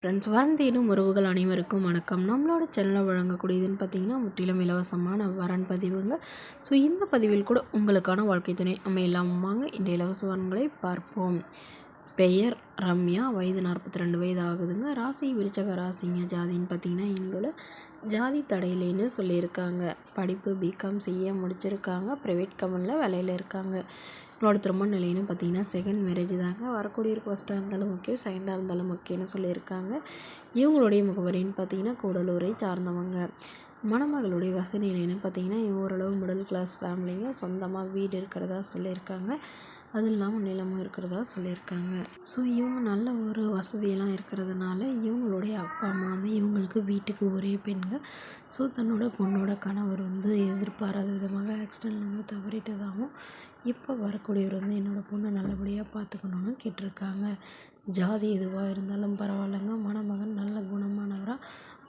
Friends, வரன் தேடும் உறவுகள் அனைவருக்கும் வணக்கம். நம்மளோட சேனலில் வழங்கக்கூடியதுன்னு பார்த்தீங்கன்னா முற்றிலும் இலவசமான வரன் பதிவுங்க. ஸோ இந்த பதிவில் கூட உங்களுக்கான வாழ்க்கை துணை அமையலாம். வாங்க இந்த இலவச வரன்களை பார்ப்போம். பெயர் ரம்யா, வயது 42 வயது ஆகுதுங்க. ராசி விருச்சக ராசிங்க. ஜாதின்னு பார்த்தீங்கன்னா இந்துல, ஜாதி தடையிலேன்னு சொல்லியிருக்காங்க. படிப்பு பிகாம் சிஏ முடிச்சிருக்காங்க. ப்ரைவேட் கம்பெனியில் வேலையில் இருக்காங்க. இவங்களோட திருமண நிலைன்னு பார்த்தீங்கன்னா செகண்ட் மேரேஜ் தாங்க. வரக்கூடியவருக்கு ஃபஸ்ட்டாக இருந்தாலும் ஓகே, செகண்டாக இருந்தாலும் ஓகேன்னு சொல்லியிருக்காங்க. இவங்களுடைய முகவரின்னு பார்த்தீங்கன்னா கூடலூரை சார்ந்தவங்க. மணமகளுடைய வசதி நிலைன்னு பார்த்தீங்கன்னா ஓரளவு மிடில் கிளாஸ் ஃபேமிலிங்க. சொந்தமாக வீடு இருக்கிறதா சொல்லியிருக்காங்க. அது இல்லாமல் நிலமும் இருக்கிறதா சொல்லியிருக்காங்க. ஸோ இவங்க நல்ல ஒரு வசதியெல்லாம் இருக்கிறதுனால இவங்களுடைய அப்பா அம்மா வந்து இவங்களுக்கு வீட்டுக்கு ஒரே பெண்கள். ஸோ தன்னோட பொண்ணோட கணவர் வந்து எதிர்பாராத விதமாக ஆக்சிடென்ட் தவறிட்டதாகவும் இப்போ வரக்கூடியவர் வந்து என்னோடய பொண்ணை நல்லபடியாக பார்த்துக்கணுன்னு கேட்டிருக்காங்க. ஜாதி எதுவாக இருந்தாலும் பரவாயில்லைங்க. மணமகன் நல்ல குணமானவராக,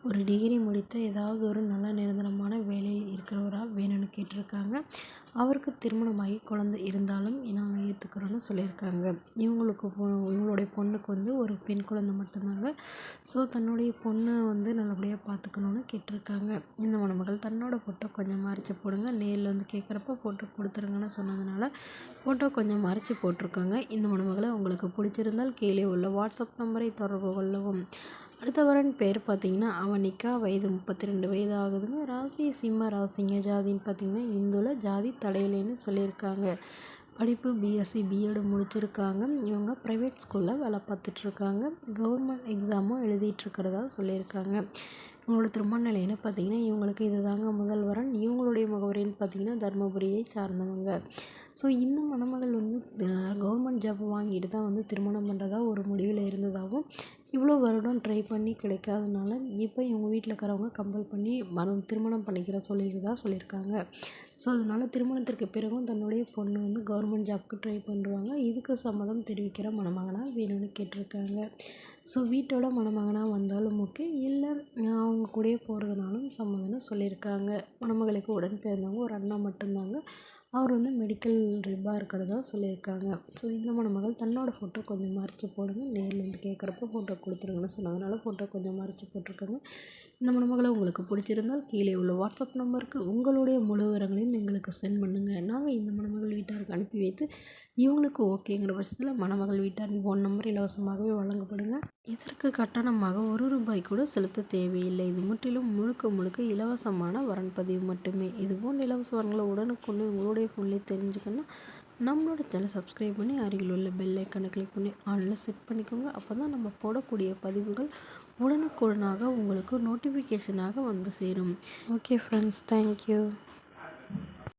ஒரு டிகிரி முடித்த ஏதாவது ஒரு நல்ல நிரந்தரமான வேலையில் இருக்கிறவராக வேணும்னு கேட்டிருக்காங்க. அவருக்கு திருமணமாகி குழந்தை இருந்தாலும் நாங்கள் ஏற்றுக்கிறோன்னு சொல்லியிருக்காங்க. இவங்களுடைய பொண்ணுக்கு வந்து ஒரு பெண் குழந்தை மட்டும்தாங்க. ஸோ தன்னுடைய பொண்ணு வந்து நல்லபடியாக பார்த்துக்கணுன்னு கேட்டிருக்காங்க. இந்த மணமகள் தன்னோட ஃபோட்டோ கொஞ்சம் மறைச்சி போடுங்க, நேரில் வந்து கேட்குறப்ப ஃபோட்டோ கொடுத்துருங்கன்னு சொன்னதுனால ஃபோட்டோ கொஞ்சம் மறைச்சி போட்டிருக்காங்க. இந்த மணமகளை உங்களுக்கு பிடிச்சிருந்தால் கீழே உள்ள வாட்ஸ்அப் நம்பரை தொடர்பு கொள்ளவும். அடுத்த வரன் பேர் பார்த்தீங்கன்னா அவனிகா, வயது 32 வயது ஆகுதுங்க. ராசி சிம்ம ராசிங்க. ஜாதின்னு பார்த்தீங்கன்னா இந்துல, ஜாதி தடையிலேன்னு சொல்லியிருக்காங்க. படிப்பு பிஎஸ்சி பிஎட் முடிச்சிருக்காங்க. இவங்க ப்ரைவேட் ஸ்கூலில் வேலை பார்த்துட்ருக்காங்க. கவர்மெண்ட் எக்ஸாமும் எழுதிட்டுருக்கிறதா சொல்லியிருக்காங்க. இவங்களோட திருமண நிலைன்னு பார்த்தீங்கன்னா இவங்களுக்கு இது தாங்க முதல் வரன். இவங்களுடைய முகவரின்னு பார்த்தீங்கன்னா தருமபுரியை சார்ந்தவங்க. ஸோ இந்த மணமகள் வந்து கவர்மெண்ட் ஜாப் வாங்கிட்டு தான் வந்து திருமணம் பண்ணுறதா ஒரு முடிவில் இருந்ததாகவும், இவ்வளோ வருடம் ட்ரை பண்ணி கிடைக்காதனால இப்போ இவங்க வீட்டில் இருக்கிறவங்க கம்பல் பண்ணி திருமணம் பண்ணிக்கிற சொல்லியிருக்காங்க. ஸோ அதனால் திருமணத்திற்கு பிறகும் தன்னுடைய பொண்ணு வந்து கவர்மெண்ட் ஜாப்க்கு ட்ரை பண்ணுறாங்க. இதுக்கு சம்மதம் தெரிவிக்கிற மணமகனாக வேணும்னு கேட்டிருக்காங்க. ஸோ வீட்டோட மணமகனாக வந்தாலும் ஓகே, இல்லை அவங்க கூடயே போகிறதுனாலும் சம்மதம்னு சொல்லியிருக்காங்க. மணமகளுக்கு உடன் பிறந்தவங்க ஒரு அண்ணா மட்டும்தாங்க. அவர் வந்து மெடிக்கல் ரிப்பாக இருக்கிறதா சொல்லியிருக்காங்க. ஸோ இந்த மணமகள் தன்னோட ஃபோட்டோ கொஞ்சம் மறைச்சி போடுங்க, நேரில் வந்து கேட்குறப்ப ஃபோட்டோ கொடுத்துருங்கன்னு சொன்னதுனால ஃபோட்டோ கொஞ்சம் மறைச்சி போட்டிருக்காங்க. இந்த மணமகளை உங்களுக்கு பிடிச்சிருந்தால் கீழே உள்ள வாட்ஸ்அப் நம்பருக்கு உங்களுடைய முழு விவரங்களையும் எங்களுக்கு சென்ட் பண்ணுங்கள். நாங்கள் இந்த மணமகள் வீட்டாருக்கு அனுப்பி வைத்து இவங்களுக்கு ஓகேங்கிற பட்சத்தில் மணமகள் வீட்டாரின் ஃபோன் நம்பர் இலவசமாகவே வழங்கப்படுங்க. இதற்கு கட்டணமாக ₹1 கூட செலுத்த தேவையில்லை. இது முற்றிலும் முழுக்க இலவசமான வரன் பதிவு மட்டுமே. இதுபோன்ற இலவச வரன்களை உடனுக்குடனே உங்களுடைய ஃபோன்லேயே தெரிஞ்சுக்கணும். நம்மளோட சேனலை சப்ஸ்கிரைப் பண்ணி அருகில் உள்ள பெல் ஐக்கானை கிளிக் பண்ணி ஆன்லைனில் செட் பண்ணிக்கோங்க. அப்போ தான் நம்ம போடக்கூடிய பதிவுகள் உடனுக்குடனாக உங்களுக்கு நோட்டிஃபிகேஷனாக வந்து சேரும். Okay friends, thank you.